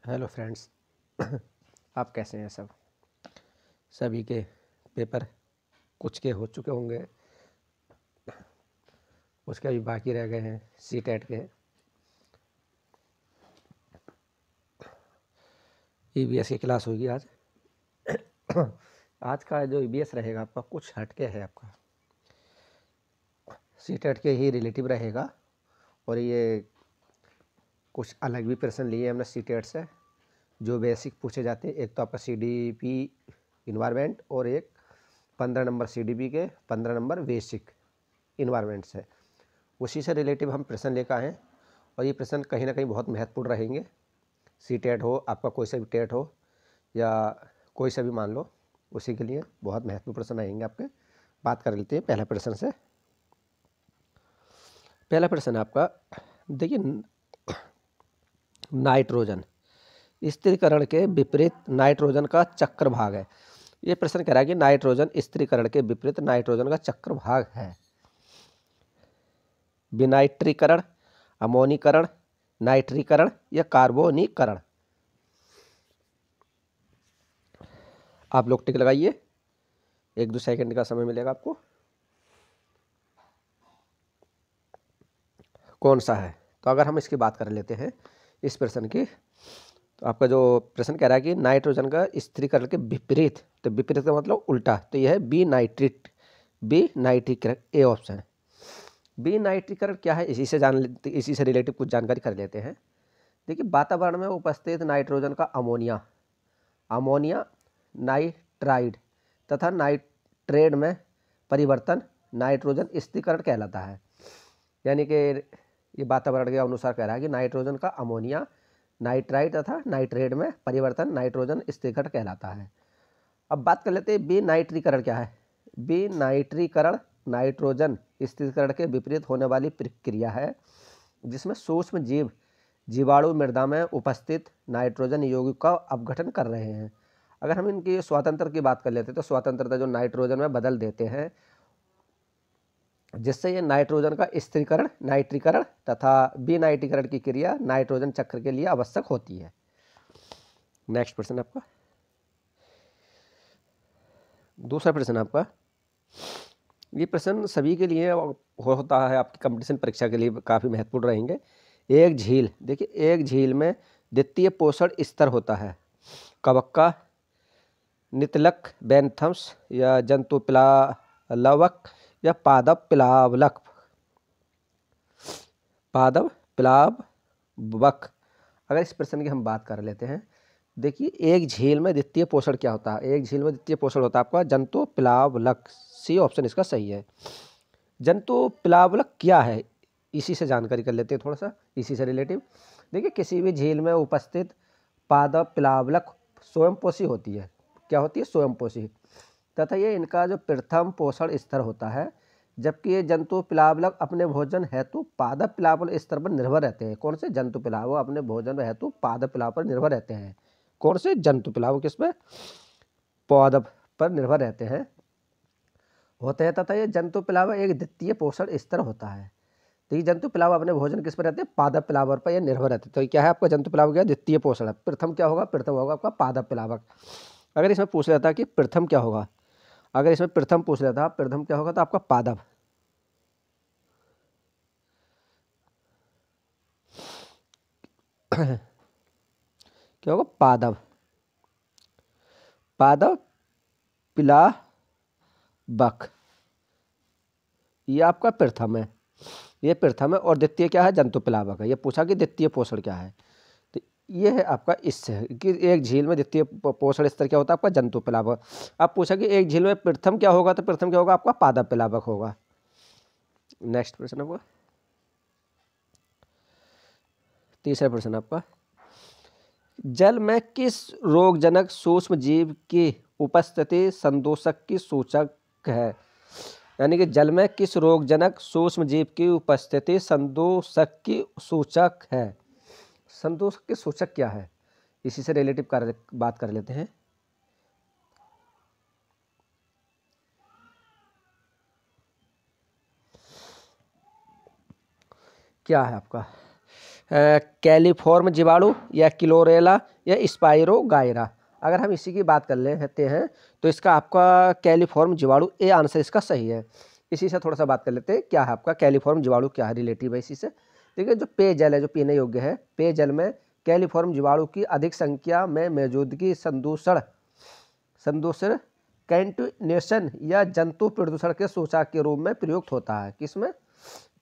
Hello friends. आप कैसे हैं सब? सभी के पेपर कुछ के हो चुके होंगे, कुछ के अभी बाकी रह गए हैं। सीटेट के ईवीएस की क्लास होगी आज। आज का जो ईवीएस रहेगा आपका कुछ हटके है, आपका सीटेट के ही रिलेटिव रहेगा। और ये कुछ अलग भी प्रश्न लिए हमने सीटेट से, जो बेसिक पूछे जाते हैं। एक तो आपका सीडीपी इन्वायरमेंट और एक 15 नंबर सीडीपी के 15 नंबर बेसिक इन्वायरमेंट से, उसी से रिलेटिव हम प्रश्न लेकर आए हैं। और ये प्रश्न कहीं ना कहीं बहुत महत्वपूर्ण रहेंगे। सी टेट हो, आपका कोई सा भी टेट हो या कोई सा भी मान लो, उसी के लिए बहुत महत्वपूर्ण प्रश्न आएंगे आपके। बात कर लेते हैं पहला प्रश्न से। पहला प्रश्न आपका देखिए, नाइट्रोजन स्थिरीकरण के विपरीत नाइट्रोजन का चक्र भाग है। ये प्रश्न कह रहा है कि नाइट्रोजन स्थिरीकरण के विपरीत नाइट्रोजन का चक्र भाग है। विनाइट्रीकरण, अमोनीकरण, नाइट्रीकरण या कार्बोनीकरण। आप लोग टिक लगाइए, 1-2 सेकंड का समय मिलेगा आपको। कौन सा है? तो अगर हम इसकी बात कर लेते हैं इस प्रश्न की, तो आपका जो प्रश्न कह रहा है कि नाइट्रोजन का स्थिरीकरण के विपरीत, तो विपरीत का मतलब उल्टा, तो यह है बी नाइट्रीकरण। A option. बी नाइट्रीकरण क्या है, इसी से रिलेटिव कुछ जानकारी कर लेते हैं। देखिए, वातावरण में उपस्थित नाइट्रोजन का अमोनिया नाइट्राइड तथा नाइट्रेट में परिवर्तन नाइट्रोजन स्थिरीकरण कहलाता है। यानी कि ये वातावरण के अनुसार कह रहा है कि नाइट्रोजन का अमोनिया नाइट्राइड तथा नाइट्रेट में परिवर्तन नाइट्रोजन स्थिरीकरण कहलाता है। अब बात कर लेते हैं बी नाइट्रीकरण क्या है। बी नाइट्रीकरण नाइट्रोजन स्थिरीकरण के विपरीत होने वाली प्रक्रिया है, जिसमें सूक्ष्म जीवाणु मृदा में उपस्थित नाइट्रोजन यौगिक का अपघटन कर रहे हैं। अगर हम इनकी स्वातंत्र की बात कर लेते हैं, तो स्वतंत्रता जो नाइट्रोजन में बदल देते हैं, जिससे ये नाइट्रोजन का स्थिरीकरण नाइट्रीकरण तथा विनाइट्रीकरण की क्रिया नाइट्रोजन चक्र के लिए आवश्यक होती है। नेक्स्ट प्रश्न आपका, दूसरा प्रश्न आपका, ये प्रश्न सभी के लिए होता है, आपकी कंपटीशन परीक्षा के लिए काफ़ी महत्वपूर्ण रहेंगे। एक झील, देखिए एक झील में द्वितीय पोषण स्तर होता है। कवक्का, नितलक, बेंथम्स या जंतु प्लावक या पादप प्लावक। अगर इस प्रश्न की हम बात कर लेते हैं, देखिए एक झील में द्वितीय पोषण क्या होता है। एक झील में द्वितीय पोषण होता है आपका जंतु प्लावक। सी ऑप्शन इसका सही है। जंतु प्लावक क्या है, इसी से जानकारी कर लेते हैं थोड़ा सा, इसी से रिलेटिव। देखिए, किसी भी झील में उपस्थित पादप प्लावक स्वयंपोषी होती है। क्या होती है? स्वयंपोषी। तथा ये इनका जो प्रथम पोषण स्तर होता है, जबकि ये जंतु प्लावक अपने भोजन हेतु पादप प्लावन स्तर पर निर्भर रहते हैं। कौन से? जंतु प्लावक अपने भोजन हेतु पादप प्लाव पर निर्भर रहते हैं। कौन से? जंतु प्लावक किस पे? पादप पर निर्भर रहते हैं तथा ये जंतु प्लावक एक द्वितीय पोषण स्तर होता है। तो ये जंतु प्लावक अपने भोजन किस पर रहते हैं? पादप प्लावर पर यह निर्भर रहते हैं। तो ये क्या है आपका? जंतु प्लावक क्या? द्वितीय पोषण है। प्रथम क्या होगा? प्रथम होगा आपका पादप प्लावक। अगर इसमें पूछ लेता कि प्रथम क्या होगा, अगर इसमें प्रथम पूछ लेता प्रथम क्या होगा, तो आपका पादप। क्या होगा? पादप प्लावक, ये आपका प्रथम है, ये प्रथम है। और द्वितीय क्या है? जंतु प्लावक है। ये पूछा कि द्वितीय पोषण क्या है, तो ये है आपका इससे कि एक झील में द्वितीय पोषण स्तर क्या होता है आपका? जंतु प्लावक। अब पूछा कि एक झील में प्रथम क्या होगा, तो प्रथम क्या होगा आपका? पादप प्लावक होगा। नेक्स्ट प्रश्न आपका, तीसरा प्रश्न आपका, जल में किस रोगजनक सूक्ष्म जीव की उपस्थिति संदूषक की सूचक है? यानी कि जल में किस रोगजनक सूक्ष्म जीव की उपस्थिति संदूषक की सूचक है? संदूषक की सूचक क्या है, इसी से रिलेटिव बात कर लेते हैं। क्या है आपका? कैलिफॉर्म जीवाणु या क्लोरेला या स्पाइरोगाइरा। अगर हम इसी की बात कर लेते हैं तो इसका आपका कैलिफॉर्म जीवाणु, ए आंसर इसका सही है। इसी से थोड़ा सा बात कर लेते हैं, क्या है आपका कैलिफॉर्म जीवाणु, क्या है रिलेटिव है इसी से। देखिए जो पेयजल है, जो पीने योग्य है, पेयजल में कैलिफॉर्म जीवाणु की अधिक संख्या में मौजूदगी संदूषण कंटिन्यूएशन या जंतु प्रदूषण के सूचक के रूप में प्रयुक्त होता है। किसमें?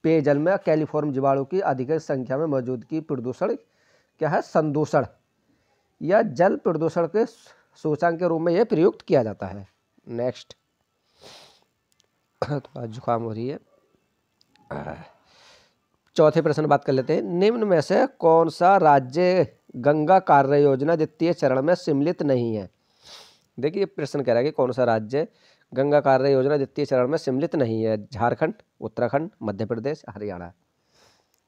पेयजल में कैलिफॉर्म जीवाणु की अधिक संख्या में मौजूदगी प्रदूषण क्या है, संदूषण या जल प्रदूषण के सूचकांक के रूप में यह प्रयुक्त किया जाता है। नेक्स्ट, तो जुकाम हो रही है। चौथे प्रश्न बात कर लेते हैं, निम्न में से कौन सा राज्य गंगा कार्य योजना द्वितीय चरण में सम्मिलित नहीं है। देखिए प्रश्न कह रहा है कि कौन सा राज्य गंगा कार्य योजना द्वितीय चरण में सम्मिलित नहीं है। झारखंड, उत्तराखंड, मध्य प्रदेश, हरियाणा।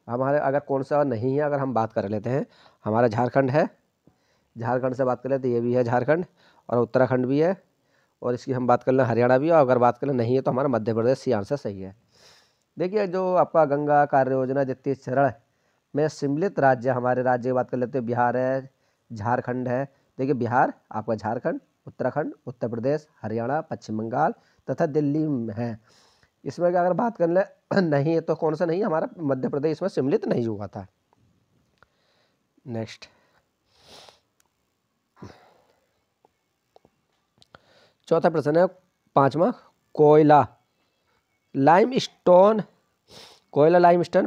हमारे अगर कौन सा नहीं है, अगर हम बात कर लेते हैं, हमारा झारखंड है, झारखंड से बात कर लेते हैं, ये भी है झारखंड, और उत्तराखंड भी है, और इसकी हम बात कर लें हरियाणा भी है, और अगर बात करें नहीं है तो हमारा मध्य प्रदेश, सी आंसर सही है। देखिए जो आपका गंगा कार्य योजना द्वितीय चरण में सम्मिलित राज्य, हमारे राज्य की बात कर लेते हैं, बिहार है, झारखंड है। देखिए बिहार, आपका झारखंड, उत्तराखंड, उत्तर प्रदेश, हरियाणा, पश्चिम बंगाल तथा दिल्ली में है। इसमें अगर बात कर ले नहीं है तो कौन सा नहीं, हमारा मध्य प्रदेश में सम्मिलित नहीं हुआ था। नेक्स्ट, चौथा प्रश्न है, पांचवा, कोयला लाइमस्टोन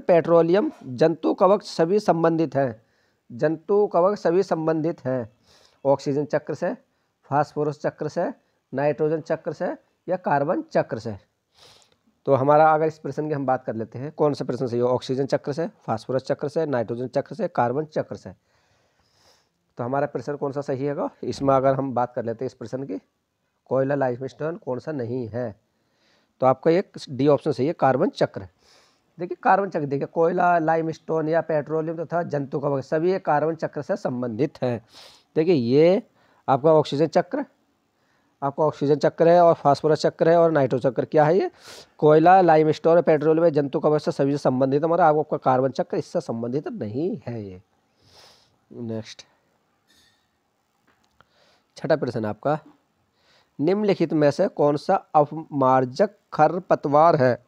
पेट्रोलियम जंतु कवक सभी संबंधित हैं। जंतु कवक सभी संबंधित हैं ऑक्सीजन चक्र से, फास्फोरस चक्र से, नाइट्रोजन चक्र से या कार्बन चक्र से। तो हमारा अगर इस प्रश्न की हम बात कर लेते हैं, कौन सा प्रश्न सही हो, ऑक्सीजन चक्र से, फास्फोरस चक्र से, नाइट्रोजन चक्र से, कार्बन चक्र से। तो हमारा प्रश्न कौन सा सही है? इसमें अगर हम बात कर लेते हैं इस प्रश्न की, कोयला लाइमस्टोन कौन सा नहीं है, तो आपका एक डी ऑप्शन सही है, कार्बन चक्र। देखिए कार्बन चक्र, देखिए कोयला, लाइमस्टोन या पेट्रोलियम तथा जंतु कवक सभी ये कार्बन चक्र से संबंधित हैं। देखिए ये आपका ऑक्सीजन चक्र, है, और फास्फोरस चक्र है, और नाइट्रोजन चक्र क्या है, ये कोयला, लाइमस्टोन, पेट्रोलियम, जंतु कवक से सभी से संबंधित, हमारा आपका कार्बन चक्र इससे संबंधित नहीं है ये। नेक्स्ट, छठा प्रश्न आपका, निम्नलिखित में से कौन सा अपमार्जक खरपतवार है?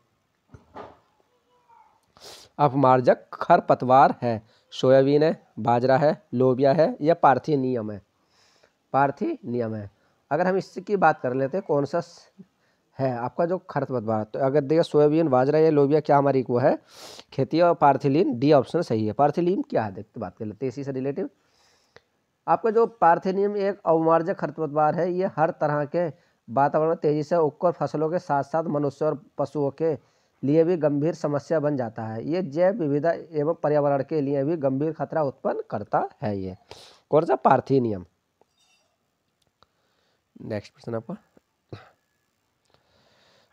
अपमार्जक खरपतवार है, सोयाबीन है, बाजरा है, लोबिया है या पार्थेनियम है। पार्थेनियम है। अगर हम इसकी बात कर लेते हैं कौन सा है आपका जो खरपतवार, तो अगर देखिए सोयाबीन, बाजरा या लोबिया क्या हमारी वो है खेती, और पार्थेनियम डी ऑप्शन सही है। पार्थेनियम क्या है देखते बात कर लेते हैं इसी से रिलेटिव। आपका जो पार्थेनियम एक अवमार्जक खरपतवार है, ये हर तरह के वातावरण में तेजी से उगकर फसलों के साथ साथ मनुष्य और पशुओं के लिए भी गंभीर समस्या बन जाता है। ये जैव विविधता एवं पर्यावरण के लिए भी गंभीर खतरा उत्पन्न करता है। ये कौन सा? पार्थेनियम। नेक्स्ट प्रश्न आपका,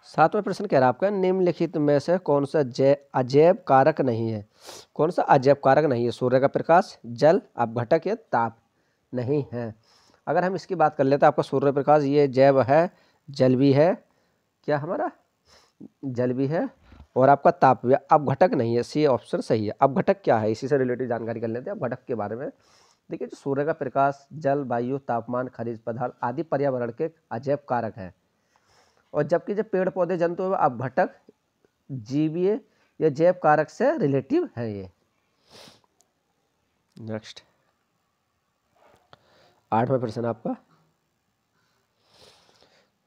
सातवां प्रश्न कह रहा है आपका, निम्नलिखित में से कौन सा अजैव कारक नहीं है? कौन सा अजैव कारक नहीं है? सूर्य का प्रकाश, जल, अपघटक या ताप नहीं है। अगर हम इसकी बात कर लेते हैं, आपका सूर्य प्रकाश ये जैव है, जल भी है, क्या हमारा जल भी है, और आपका ताप भी। अपघटक नहीं है, सी ऑप्शन सही है। अपघटक क्या है, इसी से रिलेटेड जानकारी कर लेते हैं अपघटक के बारे में। देखिए जो सूर्य का प्रकाश, जल, वायु, तापमान, खनिज पदार्थ आदि पर्यावरण के अजैव कारक है, और जबकि जो पेड़ पौधे, जंतु अपघटक जीवीय या जैव कारक से रिलेटिव है ये। नेक्स्ट, आठवां प्रश्न आपका,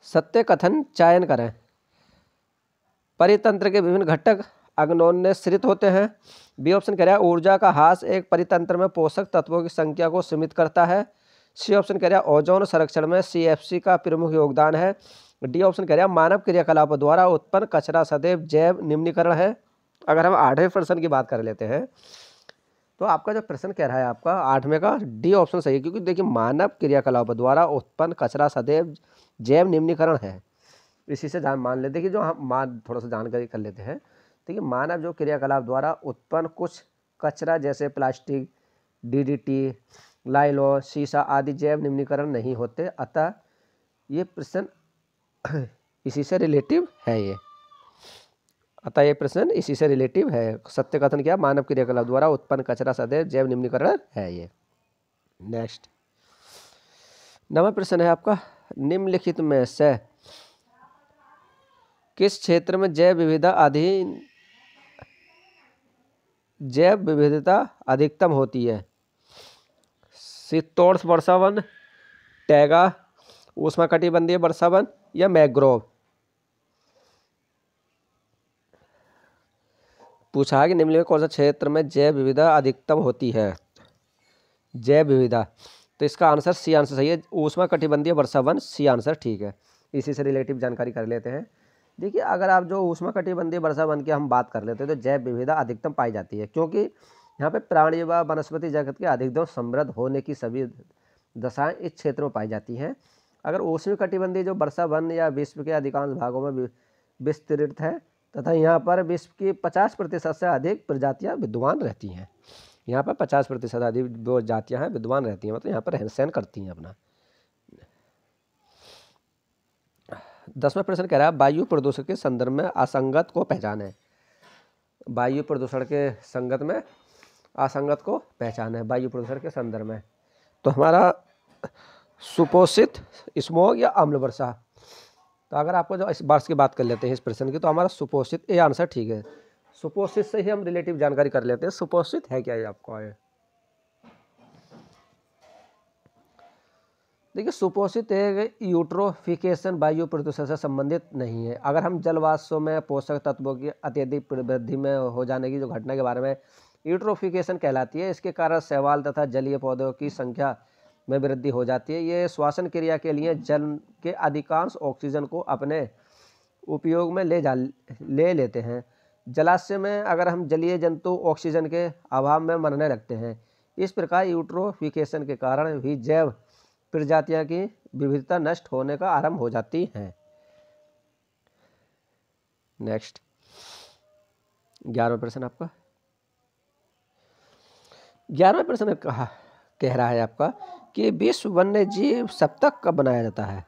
सत्य कथन चयन करें। परितंत्र के विभिन्न घटक अग्नोन्नश्रित होते हैं। बी ऑप्शन कह रहा है ऊर्जा का ह्रास एक परितंत्र में पोषक तत्वों की संख्या को सीमित करता है। सी ऑप्शन कह रहा है ओजोन संरक्षण में CFC का प्रमुख योगदान है। डी ऑप्शन कह रहा है मानव क्रियाकलापों द्वारा उत्पन्न कचरा सदैव जैव निम्नीकरण है। अगर हम आठवें प्रश्न की बात कर लेते हैं, तो आपका जो प्रश्न कह रहा है आपका आठवें का डी ऑप्शन सही है, क्योंकि देखिए मानव क्रियाकलापों द्वारा उत्पन्न कचरा सदैव जैव निम्नीकरण है। इसी से मान लेते हैं कि जो हम थोड़ा सा जानकारी कर लेते हैं। देखिए मानव जो क्रियाकलाप द्वारा उत्पन्न कुछ कचरा जैसे प्लास्टिक, DDT, लाइलॉन, शीशा आदि जैव निम्नीकरण नहीं होते, अतः ये प्रश्न इसी से रिलेटिव है ये। अतः ये प्रश्न इसी से रिलेटिव है। सत्य कथन क्या? मानव क्रियाकलाप द्वारा उत्पन्न कचरा सदैव जैव निम्नीकरण है ये। नेक्स्ट 9वां प्रश्न है आपका, निम्नलिखित में से किस क्षेत्र में जैव विविधता अधिकतम होती है? शीतोष्ण वर्षावन, टैगा, उष्णकटिबंधीय वर्षावन या मैंग्रोव? पूछा है कि निम्नलिखित कौन सा क्षेत्र में जैव विविधता अधिकतम होती है? जैव विविधता, तो इसका आंसर सी आंसर सही है, उष्णकटिबंधीय वर्षावन, सी आंसर ठीक है। इसी से रिलेटिव जानकारी कर लेते हैं। देखिए, अगर आप जो उष्णकटिबंधीय वर्षावन की हम बात कर लेते हैं तो जैव विविधता अधिकतम पाई जाती है, क्योंकि यहाँ पे प्राणी व वनस्पति जगत के अधिकतम समृद्ध होने की सभी दशाएं इस क्षेत्र में पाई जाती हैं। अगर उष्णकटिबंधीय जो वर्षावन या विश्व के अधिकांश भागों में विस्तृत है तथा यहाँ पर विश्व की 50% से अधिक प्रजातियाँ विद्यमान रहती हैं। यहाँ पर 50% अधिक दो जातियाँ हैं विद्यमान रहती हैं, मतलब यहाँ पर रहन सहन करती हैं अपना। 10वां प्रश्न कह रहा है, वायु प्रदूषण के संदर्भ में असंगत को पहचाने। वायु प्रदूषण के संगत में असंगत को पहचाने, वायु प्रदूषण के संदर्भ में। तो हमारा सुपोषित, स्मॉग या अम्ल वर्षा। तो अगर आपको जो इस वर्ष की बात कर लेते हैं इस प्रश्न की, तो हमारा सुपोषित, ये आंसर ठीक है। सुपोषित से ही हम रिलेटिव जानकारी कर लेते हैं। सुपोषित है क्या ये आपको आए? देखिए, सुपोषित एक यूट्रोफिकेशन वायु प्रदूषण से संबंधित नहीं है। अगर हम जलवाष्पों में पोषक तत्वों की अत्यधिक वृद्धि में हो जाने की जो घटना के बारे में यूट्रोफिकेशन कहलाती है, इसके कारण शैवाल तथा जलीय पौधों की संख्या में वृद्धि हो जाती है। ये श्वसन क्रिया के लिए जल के अधिकांश ऑक्सीजन को अपने उपयोग में ले लेते हैं। जलाशय में अगर हम जलीय जंतु ऑक्सीजन के अभाव में मरने लगते हैं। इस प्रकार यूट्रोफिकेशन के कारण भी जैव प्रजातियां की विविधता नष्ट होने का आरंभ हो जाती है। नेक्स्ट 11वां प्रश्न आपका, 11वां प्रश्न कह रहा है आपका कि विश्व वन्य जीव सप्ताह कब बनाया जाता है?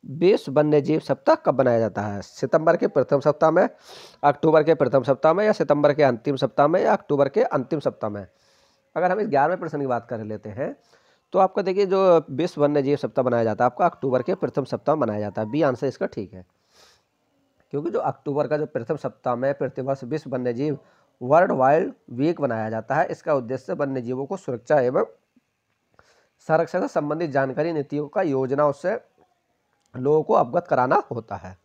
विश्व वन्य जीव सप्ताह कब बनाया जाता है? सितंबर के प्रथम सप्ताह में, अक्टूबर के प्रथम सप्ताह में, या सितंबर के अंतिम सप्ताह में, या अक्टूबर के अंतिम सप्ताह में? अगर हम इस 11वें प्रश्न की बात कर लेते हैं तो आपका देखिए, जो विश्व वन्य जीव सप्ताह बनाया जाता है आपका अक्टूबर के प्रथम सप्ताह में बनाया जाता है। बी आंसर इसका ठीक है, क्योंकि जो अक्टूबर का जो प्रथम सप्ताह में प्रतिवर्ष विश्व वन्य जीव वर्ल्ड वाइल्ड वीक बनाया जाता है। इसका उद्देश्य वन्य जीवों को सुरक्षा एवं संरक्षण से संबंधित जानकारी, नीतियों का योजनाओं से लोगों को अवगत कराना होता है,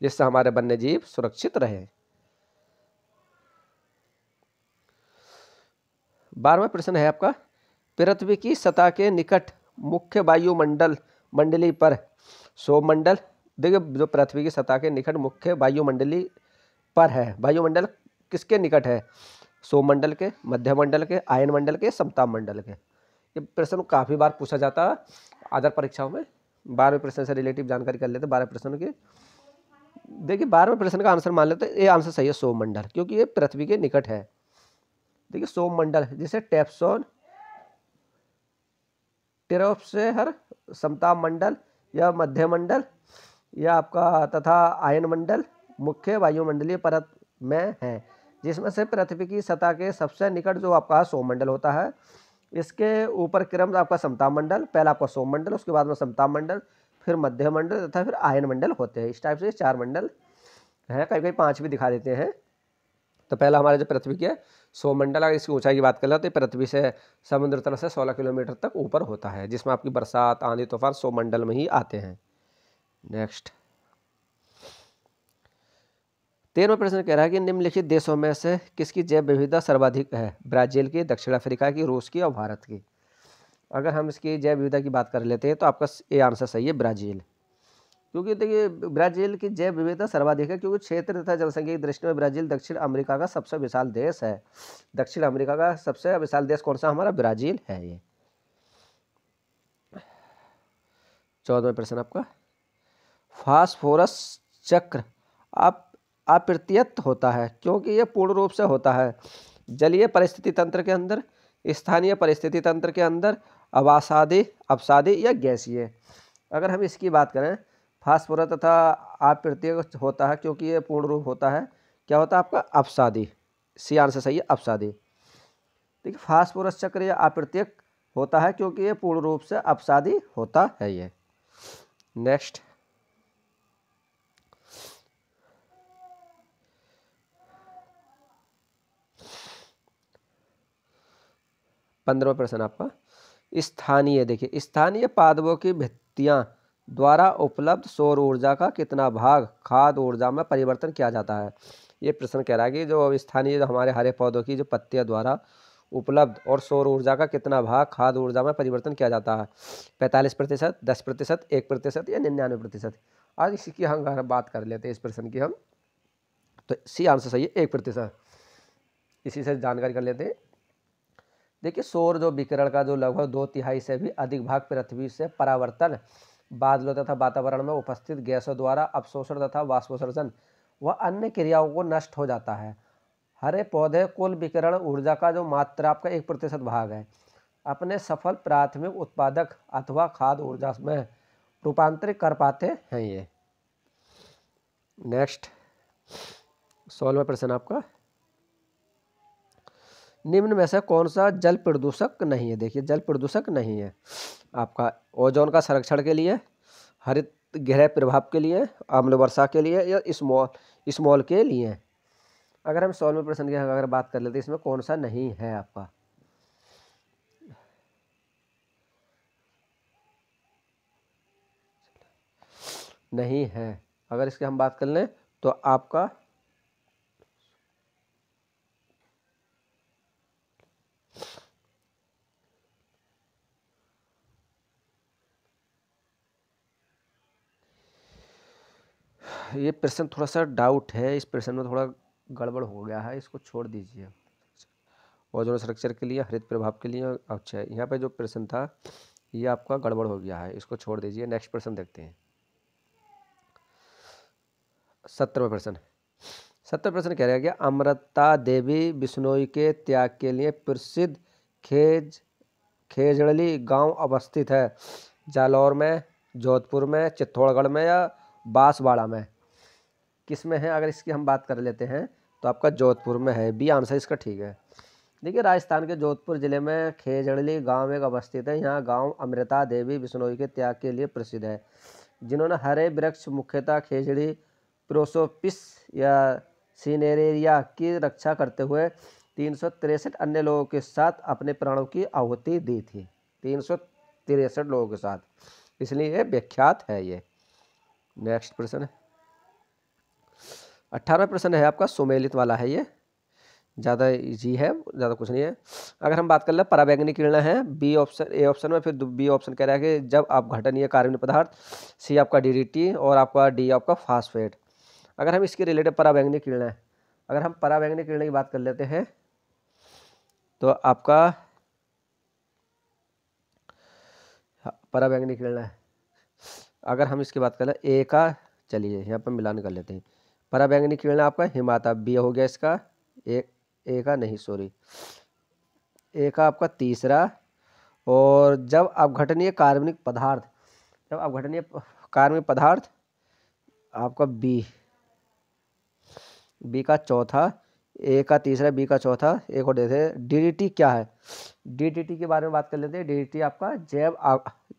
जिससे हमारे वन्य जीव सुरक्षित रहे। 12वां प्रश्न है आपका, पृथ्वी की सतह के निकट मुख्य वायुमंडली पर सौरमंडल। देखिए, जो पृथ्वी की सतह के निकट मुख्य वायुमंडली पर है, वायुमंडल किसके निकट है? सौरमंडल के, मध्यमंडल के, आयनमंडल के, समताप मंडल के। ये प्रश्न काफ़ी बार पूछा जाता है अदर परीक्षाओं में। 12वें प्रश्न से रिलेटिव जानकारी कर लेते हैं 12 प्रश्न की। देखिए, 12वें प्रश्न का आंसर मान लेते हैं, ये आंसर सही है सौरमंडल, क्योंकि ये पृथ्वी के निकट है। देखिए, सौरमंडल जिसे टेप्सोन, ट्रोपोस्फेयर, समताप मंडल या मध्यमंडल या आपका तथा आयनमंडल मुख्य वायुमंडलीय परत में है, जिसमें से पृथ्वी की सतह के सबसे निकट जो आपका सौरमंडल होता है, इसके ऊपर क्रम आपका समताप मंडल, पहला आपका सौरमंडल, उसके बाद में समताप मंडल, फिर मध्यमंडल तथा फिर आयनमंडल होते हैं। इस टाइप से 4 मंडल हैं, कहीं कहीं 5 भी दिखा देते हैं। तो पहला हमारे जो पृथ्वी की है सौरमंडल, अगर इसकी ऊंचाई की बात कर ले तो पृथ्वी से समुद्र तल से 16 किलोमीटर तक ऊपर होता है, जिसमें आपकी बरसात, आंधी, तूफान सौरमंडल में ही आते हैं। नेक्स्ट 13वां प्रश्न कह रहा है कि निम्नलिखित देशों में से किसकी जैव विविधता सर्वाधिक है? ब्राजील की, दक्षिण अफ्रीका की, रूस की और भारत की। अगर हम इसकी जैव विविधता की बात कर लेते हैं तो आपका ये आंसर सही है, ब्राजील। क्योंकि देखिए, ब्राजील की जैव विविधता सर्वाधिक है, क्योंकि क्षेत्र तथा जनसंख्या की दृष्टि में ब्राजील दक्षिण अमेरिका का सबसे विशाल देश है। दक्षिण अमेरिका का सबसे विशाल देश कौन सा? हमारा ब्राजील है ये। 14वां प्रश्न आपका, फास्फोरस चक्र अप्रत्यत होता है क्योंकि यह पूर्ण रूप से होता है जलीय परिस्थिति तंत्र के अंदर, स्थानीय परिस्थिति तंत्र के अंदर, अवसादी या गैसीय। अगर हम इसकी बात करें फास्फोरस तथा अप्रत्यक्ष होता है क्योंकि ये पूर्ण रूप होता है, क्या होता है आपका अपसादी। सी आंसर सही है, अपसादी। देखिए फास्फोरस चक्र या अप्रत्यक्ष होता है क्योंकि ये पूर्ण रूप से अपसादी होता है ये। नेक्स्ट 15वां प्रश्न आपका स्थानीय। देखिए स्थानीय पादपों की भित्तियां द्वारा उपलब्ध सौर ऊर्जा का कितना भाग खाद्य ऊर्जा में परिवर्तन किया जाता है। ये प्रश्न कह रहा है कि जो स्थानीय जो हमारे हरे पौधों की जो पत्तियां द्वारा उपलब्ध और सौर ऊर्जा का कितना भाग खाद्य ऊर्जा में परिवर्तन किया जाता है। 45%, 10%, 1% या 99%। आज इसी की हम बात कर लेते हैं इस प्रश्न की हम। तो सी आंसर सही है, 1%। इसी से जानकारी कर लेते हैं। देखिए सौर जो विकिरण का जो लगभग 2/3 से भी अधिक भाग पृथ्वी से परावर्तन, बादलों तथा वातावरण में उपस्थित गैसों द्वारा अवशोषण तथा वाष्पोत्सर्जन व अन्य क्रियाओं को नष्ट हो जाता है। हरे पौधे कुल विकिरण ऊर्जा का जो मात्रा आपका 1% भाग है अपने सफल प्राथमिक उत्पादक अथवा खाद्य ऊर्जा में रूपांतरित कर पाते हैं ये। नेक्स्ट 16वां प्रश्न आपका, निम्न में से कौन सा जल प्रदूषक नहीं है। देखिए जल प्रदूषक नहीं है आपका ओजोन का संरक्षण के लिए, हरित गृह प्रभाव के लिए, अम्ल वर्षा के लिए या स्मॉल के लिए। अगर हम 16वें प्रश्न की अगर बात कर लेते हैं इसमें कौन सा नहीं है आपका, नहीं है। अगर इसकी हम बात कर लें तो आपका ये प्रश्न थोड़ा सा डाउट है, इस प्रश्न में थोड़ा गड़बड़ हो गया है, इसको छोड़ दीजिए। ओजोन संरक्षण के लिए, हरित प्रभाव के लिए, अच्छा यहाँ पे जो प्रश्न था ये आपका गड़बड़ हो गया है, इसको छोड़ दीजिए। नेक्स्ट प्रश्न देखते हैं। 17वां प्रश्न। 17वां प्रश्न कह रहा है कि अमृता देवी बिश्नोई के त्याग के लिए प्रसिद्ध खेजड़ली गांव अवस्थित है। जालौर में, जोधपुर में, चित्तौड़गढ़ में या बांसवाड़ा में। किस में है अगर इसकी हम बात कर लेते हैं तो आपका जोधपुर में है, बी आंसर इसका ठीक है। देखिए राजस्थान के जोधपुर जिले में खेजड़ली गांव एक अवस्थित है। यहाँ गांव अमृता देवी बिश्नोई के त्याग के लिए प्रसिद्ध है, जिन्होंने हरे वृक्ष मुख्यतः खेजड़ी प्रोसोपिस या सिनेरेरिया की रक्षा करते हुए 363 अन्य लोगों के साथ अपने प्राणों की आहुति दी थी। 363 लोगों के साथ, इसलिए ये विख्यात है ये। नेक्स्ट प्रश्न 18वां प्रश्न है आपका, सुमेलित वाला है ये, ज़्यादा इजी है, ज़्यादा कुछ नहीं है। अगर हम बात कर ले पराबैंगनी किरणें हैं, बी ऑप्शन, ए ऑप्शन में, फिर बी ऑप्शन कह रहा है कि जब आप घटनीय कार्बनिक पदार्थ, सी आपका डीडीटी और आपका डी आपका फास्फेट। अगर हम इसके रिलेटेड पराबैंगनी किरणें, अगर हम पराबैंगनी किरणें की बात कर लेते हैं तो आपका पराबैंगनी किरणें, अगर हम इसकी बात करें ए का, चलिए यहाँ पर मिलान कर लेते हैं। पराबैंगनी किरण आपका हिमाता, बी हो गया इसका, ए का नहीं सॉरी, ए का आपका तीसरा। और जब अपघटनीय कार्बनिक पदार्थ, जब अपघटनीय कार्बनिक पदार्थ आपका बी का चौथा, ए का तीसरा, बी का चौथा। एक और देते हैं डीडीटी क्या है। डीडीटी के बारे में बात कर लेते हैं। डीडीटी आपका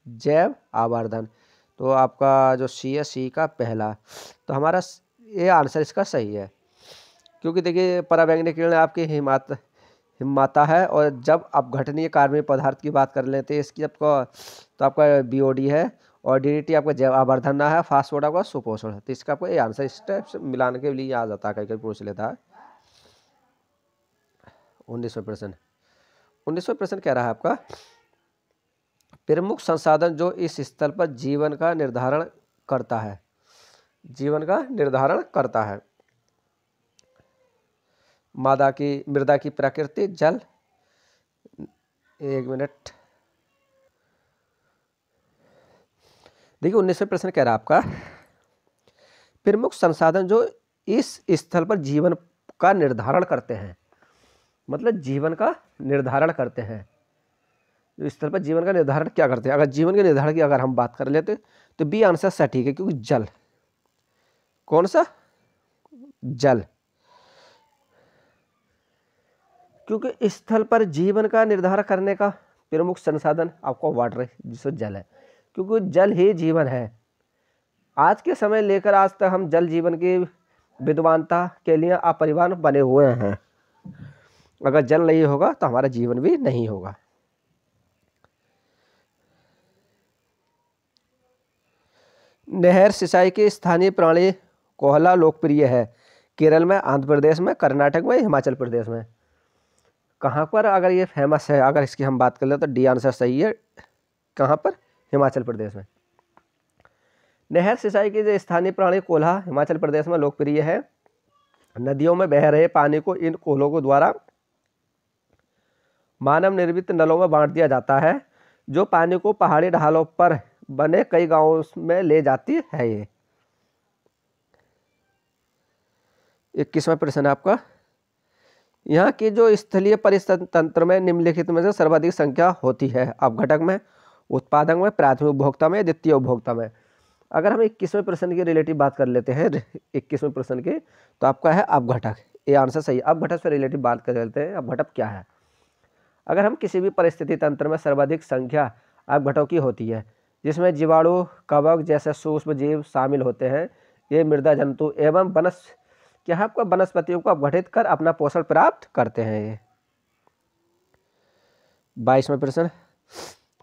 जैव आवर्धन, तो आपका जो सी है, सी का पहला। तो हमारा ये आंसर इसका सही है, क्योंकि देखिए पराबैंगनी किरण आपकी हिमाता है, और जब अपघटनीय कार्बनिक पदार्थ की बात कर लेते हैं इसकी आपको, तो आपका बीओडी है, और डीडीटी आपका जैव आवर्धन है, फास्फोरस आपका सुपोषण है। तो इसका आपको ये आंसर इस टाइप से मिलाने के लिए आ जाता है, कहीं कहीं पूछ लेता है। 19वां प्रश्न। 19वां प्रश्न कह रहा है आपका, प्रमुख संसाधन जो इस स्थल पर जीवन का निर्धारण करता है, जीवन का निर्धारण करता है। मृदा की प्रकृति, जल, एक मिनट। देखिए 19वां प्रश्न कह रहा है आपका, प्रमुख संसाधन जो इस स्थल पर जीवन का निर्धारण करते हैं, मतलब जीवन का निर्धारण करते हैं। इस स्थल पर जीवन का निर्धारण क्या करते हैं। अगर जीवन के निर्धारण की अगर हम बात कर लेते तो बी आंसर सटीक है, क्योंकि जल, कौन सा, जल, क्योंकि स्थल पर जीवन का निर्धारण करने का प्रमुख संसाधन आपका वाटर है, जिससे जल है, क्योंकि जल ही जीवन है। आज के समय लेकर आज तक हम जल जीवन की विद्वानता के लिए अपरिवान बने हुए हैं। अगर जल नहीं होगा तो हमारा जीवन भी नहीं होगा। नहर सिंचाई की स्थानीय प्रणाली कोहला लोकप्रिय है, केरल में, आंध्र प्रदेश में, कर्नाटक में, हिमाचल प्रदेश में। कहाँ पर अगर ये फेमस है, अगर इसकी हम बात कर ले तो डी आंसर सही है। कहाँ पर, हिमाचल प्रदेश में। नहर सिंचाई की जो स्थानीय प्रणाली कोल्हा हिमाचल प्रदेश में लोकप्रिय है। नदियों में बह रहे पानी को इन कोल्हों को द्वारा मानव निर्मित नलों में बांट दिया जाता है, जो पानी को पहाड़ी ढालों पर बने कई गांवों में ले जाती है। ये 21वां प्रश्न है आपका। यहाँ की जो स्थलीय परिस्थिति तंत्र में निम्नलिखित में से सर्वाधिक संख्या होती है, अपघटक में, उत्पादक में, प्राथमिक उपभोक्ता में, द्वितीय उपभोक्ता में। अगर हम 21वें प्रश्न की रिलेटिव बात कर लेते हैं 21वें प्रश्न की, तो आपका है अपघटक, ये आंसर सही। अपघटक से रिलेटिव बात कर लेते हैं, अपघटक क्या है। अगर हम किसी भी परिस्थिति तंत्र में सर्वाधिक संख्या अपघटकों की होती है, जिसमें जीवाणु, कवक जैसे सूक्ष्म जीव शामिल होते हैं, ये मृदा जंतु एवं क्या है आपका वनस्पतियों को अपघटित कर अपना पोषण प्राप्त करते हैं। ये 22वां प्रश्न,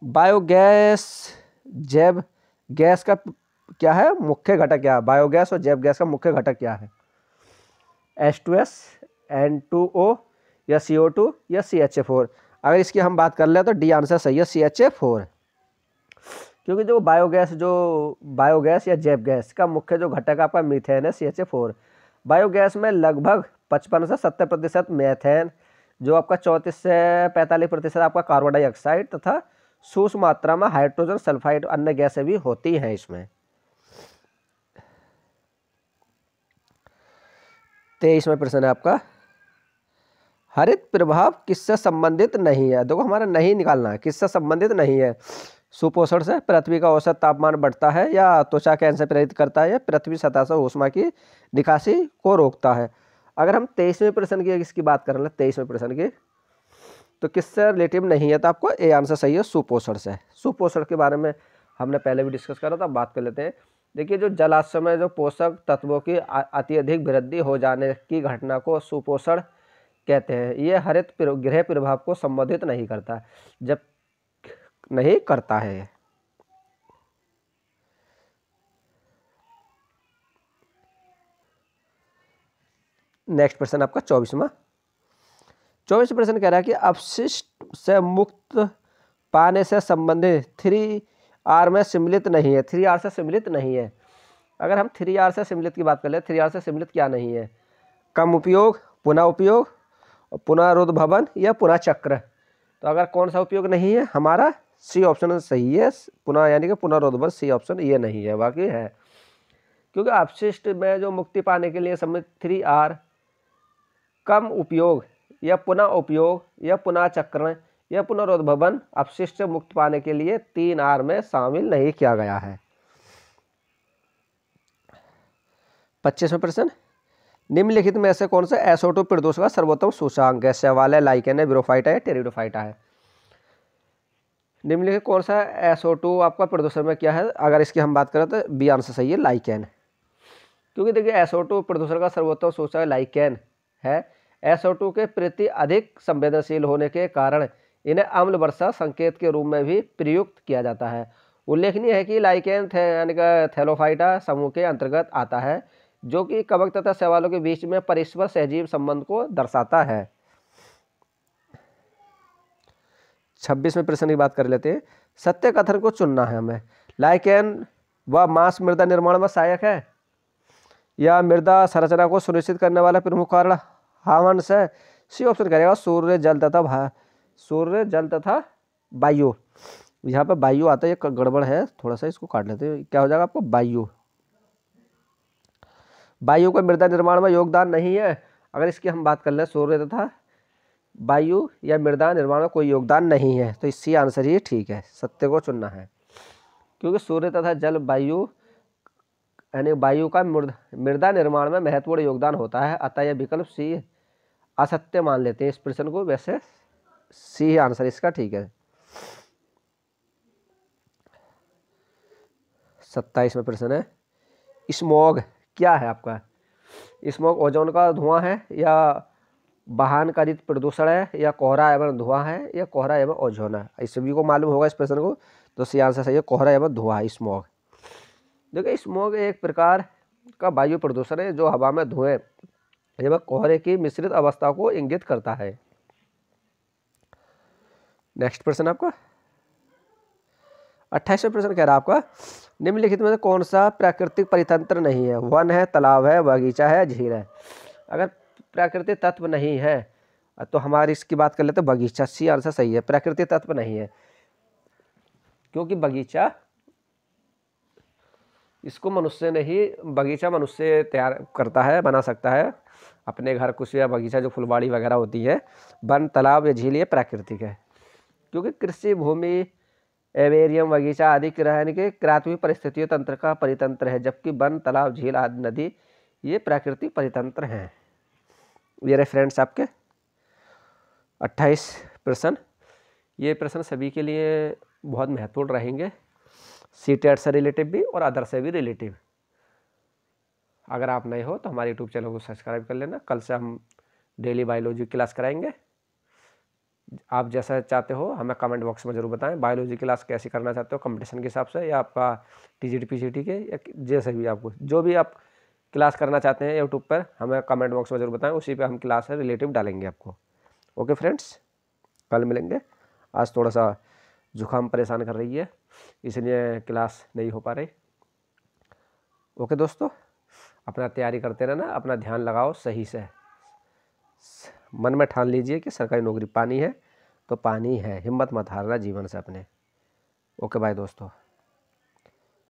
बायोगैस जैव गैस का क्या है मुख्य घटक, क्या है बायोगैस और जैव गैस का मुख्य घटक क्या है। H2S, N2O या CO2 या CH4। अगर इसकी हम बात कर ले तो डी आंसर सही है, CH4। क्योंकि जो बायोगैस या जैव गैस का मुख्य जो घटक आपका मीथेन है, CH4। बायोगैस में लगभग 55 से 70% मीथेन, जो आपका 34 से 45% आपका कार्बन डाइऑक्साइड तथा सूक्ष्म मात्रा में हाइड्रोजन सल्फाइड अन्य गैसें भी होती हैं इसमें। 23वां प्रश्न है आपका, हरित प्रभाव किससे संबंधित नहीं है। देखो हमारा नहीं निकालना है, किससे संबंधित नहीं है। सुपोषण से, पृथ्वी का औसत तापमान बढ़ता है, या त्वचा कैंसर प्रेरित करता है, या पृथ्वी सतह से ऊष्मा की निकासी को रोकता है। अगर हम 23वें प्रश्न की इसकी बात कर लें, 23वें प्रश्न की, तो किससे रिलेटिव नहीं है, तो आपको ए आंसर सही है, सुपोषण से। सुपोषण के बारे में हमने पहले भी डिस्कस करा था, अब बात कर लेते हैं। देखिए जो जलाशय में जो पोषक तत्वों की अत्यधिक वृद्धि हो जाने की घटना को सुपोषण कहते हैं। ये हरित गृह प्रभाव को संबोधित नहीं करता, जब नहीं करता है। नेक्स्ट प्रश्न आपका 24वां प्रश्न कह रहा है कि अपशिष्ट से मुक्त पाने से संबंधित 3R में सम्मिलित नहीं है। 3R से सम्मिलित नहीं है। अगर हम 3R से सम्मिलित की बात कर ले, 3R से सम्मिलित क्या नहीं है, कम उपयोग, पुनः उपयोग, पुनरुद्भवन या पुनः चक्र। तो अगर कौन सा उपयोग नहीं है, हमारा सी ऑप्शन सही है, पुनः यानी कि पुनरुद्भवन, सी ऑप्शन ये नहीं है, बाकी है। क्योंकि अपशिष्ट में जो मुक्ति पाने के लिए सम्मिलित 3R, कम उपयोग या पुनः उपयोग या पुनः चक्रण या पुनरुद्भवन, अपशिष्ट से मुक्त पाने के लिए 3R में शामिल नहीं किया गया है। 25वां प्रश्न, निम्नलिखित में से कौन सा SO2 प्रदूषक का सर्वोत्तम सूचकांक है। शैवाल है, लाइकेन है, ब्रोफाइटा है, टेरिडोफाइटा है। निम्नलिखित कौन सा SO2 आपका प्रदूषण में क्या है। अगर इसकी हम बात करें तो बी आंसर सही है, लाइकेन। क्योंकि देखिए SO2 प्रदूषण का सर्वोत्तम सूचकांक लाइकेन है। SO2 के प्रति अधिक संवेदनशील होने के कारण इन्हें अम्ल वर्षा संकेत के रूप में भी प्रयुक्त किया जाता है। उल्लेखनीय है कि लाइकेन यानी कि थैलोफाइटा समूह के अंतर्गत आता है, जो कि कवक तथा शैवालों के बीच में परस्पर सहजीव संबंध को दर्शाता है। 26वें प्रश्न की बात कर लेते हैं। सत्य कथन को चुनना है हमें। लाइकेन व मांस मृदा निर्माण में सहायक है, या मृदा संरचना को सुनिश्चित करने वाला प्रमुख कारण हवांश है। सी ऑप्शन करेगा, सूर्य जल तथा वायु। यहाँ पर वायु आता है, ये गड़बड़ है, थोड़ा सा इसको काट लेते हैं। क्या हो जाएगा आपको, वायु का मृदा निर्माण में योगदान नहीं है। अगर इसकी हम बात कर लें, सूर्य तथा वायु या मृदा निर्माण में कोई योगदान नहीं है, तो इससे आंसर ही ठीक है, सत्य को चुनना है। क्योंकि सूर्य तथा जल वायु यानी वायु का मृदा निर्माण में महत्वपूर्ण योगदान होता है, अतः यह विकल्प सी असत्य मान लेते हैं इस प्रश्न को। वैसे सी आंसर इसका ठीक है। 27वां प्रश्न है, स्मॉग क्या है आपका? स्मॉग ओजोन का धुआं है, या वाहन का अधिक प्रदूषण है, या कोहरा एवं धुआं है, या कोहरा एवं ओजोन है? इस सभी को मालूम होगा इस प्रश्न को, तो सी आंसर सही है, कोहरा एवं धुआं स्मॉग। देखिए स्मॉग एक प्रकार का वायु प्रदूषण है जो हवा में धुएं एवं कोहरे की मिश्रित अवस्था को इंगित करता है। नेक्स्ट प्रश्न आपका 28वां प्रश्न कह रहा है आपका, निम्नलिखित में से कौन सा प्राकृतिक परितंत्र नहीं है? वन है, तालाब है, बगीचा है, झील है। अगर प्राकृतिक तत्व नहीं है तो हमारी इसकी बात कर लेते हैं बगीचा। सी आंसर सही है, प्राकृतिक तत्व नहीं है, क्योंकि बगीचा इसको मनुष्य ने ही, बगीचा मनुष्य तैयार करता है, बना सकता है अपने घर कुछ, या बगीचा जो फुलवाड़ी वगैरह होती है। वन, तालाब या झील ये प्राकृतिक है, क्योंकि कृषि भूमि, एवेरियम, बगीचा आदि रहने के क्रात्मक परिस्थितियों तंत्र का परितंत्र है, जबकि वन, तालाब, झील आदि नदी ये प्राकृतिक परितंत्र हैं। ये रहे फ्रेंड्स आपके 28 प्रश्न। ये प्रश्न सभी के लिए बहुत महत्वपूर्ण रहेंगे, सीटेट से रिलेटिव भी और अदर से भी रिलेटिव। अगर आप नए हो तो हमारे यूट्यूब चैनल को सब्सक्राइब कर लेना। कल से हम डेली बायोलॉजी क्लास कराएंगे। आप जैसा चाहते हो हमें कमेंट बॉक्स में ज़रूर बताएं, बायोलॉजी क्लास कैसी करना चाहते हो, कंपटीशन के हिसाब से, या आपका टीजीटी पीजीटी के, या जैसे भी आपको जो भी आप क्लास करना चाहते हैं यूट्यूब पर, हमें कमेंट बॉक्स में ज़रूर बताएं, उसी पे हम क्लास है रिलेटिव डालेंगे आपको। ओके फ्रेंड्स, कल मिलेंगे। आज थोड़ा सा जुकाम परेशान कर रही है, इसलिए क्लास नहीं हो पा रही। ओके दोस्तों, अपना तैयारी करते रहना, अपना ध्यान लगाओ सही से। मन में ठान लीजिए कि सरकारी नौकरी पानी है तो पानी है, हिम्मत मत हारना जीवन से अपने। ओके बाय दोस्तों।